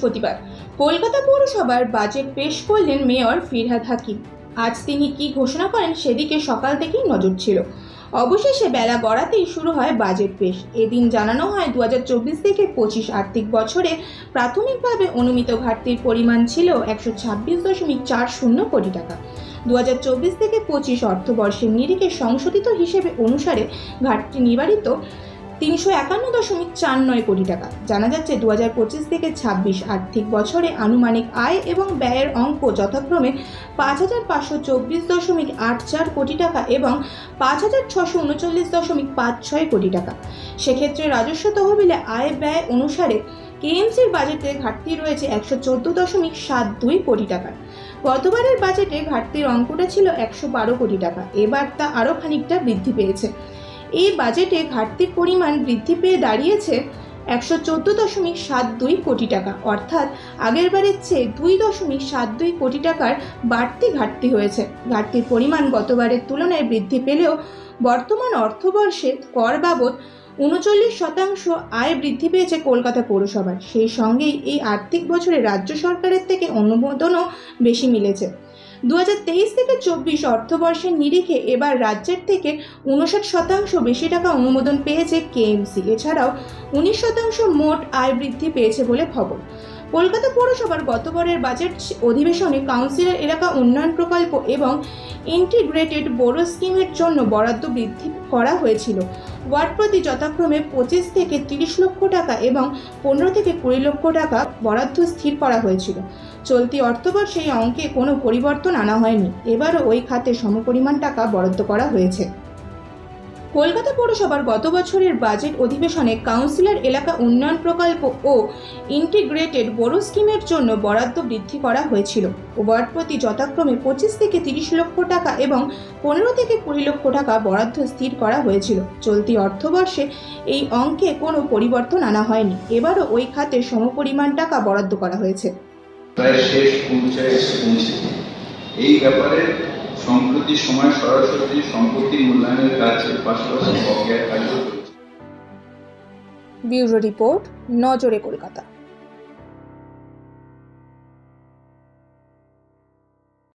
বৃহস্পতিবার কলকাতা পৌরসভার বাজেট পেশ করলেন মেয়র ফিরহাদ হাকিম। আজ তিনি কি ঘোষণা করেন সেদিকে সকাল থেকেই নজর ছিল। অবশেষে বেলা গড়াতেই শুরু হয় বাজেট পেশ। এদিন জানানো হয় 2024 থেকে 25 আর্থিক বছরে প্রাথমিকভাবে অনুমিত ঘাটতির পরিমাণ ছিল 126.40 কোটি টাকা। 2024 থেকে 25 অর্থবর্ষের নিরিখে সংশোধিত হিসেবে অনুসারে ঘাটতি নিবারিত 351.49 কোটি টাকা। জানা যাচ্ছে 2025 থেকে 26 আর্থিক বছরে আনুমানিক আয় এবং ব্যয়ের অঙ্ক যথাক্রমে 5,524.84 কোটি টাকা এবং 5,639.56 কোটি টাকা। সেক্ষেত্রে রাজস্ব তহবিলে আয় ব্যয় অনুসারে কেএমসির বাজেটে ঘাটতি রয়েছে 114.72 কোটি টাকা। গতবারের বাজেটে ঘাটতির অঙ্কটা ছিল 112 কোটি টাকা। এবার তা আরও খানিকটা বৃদ্ধি পেয়েছে। এই বাজেটে ঘাটতির পরিমাণ বৃদ্ধি পেয়ে দাঁড়িয়েছে 114.72 কোটি টাকা, অর্থাৎ আগের বারের চেয়ে 2.72 কোটি টাকার বাড়তি ঘাটতি হয়েছে। ঘাটতির পরিমাণ গতবারের তুলনায় বৃদ্ধি পেলেও বর্তমান অর্থবর্ষে কর বাবদ 39% আয় বৃদ্ধি পেয়েছে কলকাতা পৌরসভার। সেই সঙ্গেই এই আর্থিক বছরে রাজ্য সরকারের থেকে অনুমোদনও বেশি মিলেছে। 2023 থেকে 24 অর্থবর্ষের নিরিখে এবার রাজ্যের থেকে 59% বেশি টাকা অনুমোদন পেয়েছে কেএমসি। এছাড়াও 19% মোট আয় বৃদ্ধি পেয়েছে বলে খবর। কলকাতা পৌরসভার গতবারের বাজেট অধিবেশনে কাউন্সিলর এলাকা উন্নয়ন প্রকল্প এবং ইন্টিগ্রেটেড বোরো স্কিমের জন্য বরাদ্দ বৃদ্ধি করা হয়েছিল। ওয়ার্ড প্রতি যথাক্রমে 25 থেকে 30 লক্ষ টাকা এবং 15 থেকে 20 লক্ষ টাকা বরাদ্দ স্থির করা হয়েছিল। চলতি অর্থবর্ষে এই অঙ্কে কোনো পরিবর্তন আনা হয়নি। এবারও ওই খাতে সমপরিমাণ টাকা বরাদ্দ করা হয়েছে। কলকাতা পৌরসভার গত বছরের বাজেট অধিবেশনে কাউন্সিলর এলাকা উন্নয়ন প্রকল্প ও ইন্টিগ্রেটেড বোরো স্কিমের জন্য বরাদ্দ বৃদ্ধি করা হয়েছিল। ওয়ার্ড প্রতি যথাক্রমে 25 থেকে 30 লক্ষ টাকা এবং 15 থেকে 20 লক্ষ টাকা বরাদ্দ স্থির করা হয়েছিল। চলতি অর্থবর্ষে এই অঙ্কে কোনো পরিবর্তন আনা হয়নি। এবারও ওই খাতে সমপরিমাণ টাকা বরাদ্দ করা হয়েছে। প্রায় শেষ পৌঁছে এই ব্যাপারে সম্প্রতি সময় সরাসরি সম্পত্তি মূল্যায়নের কাজের পাশাপাশি বকেয়া কাজও চলছে। ব্যুরো রিপোর্ট, নজরে কলকাতা।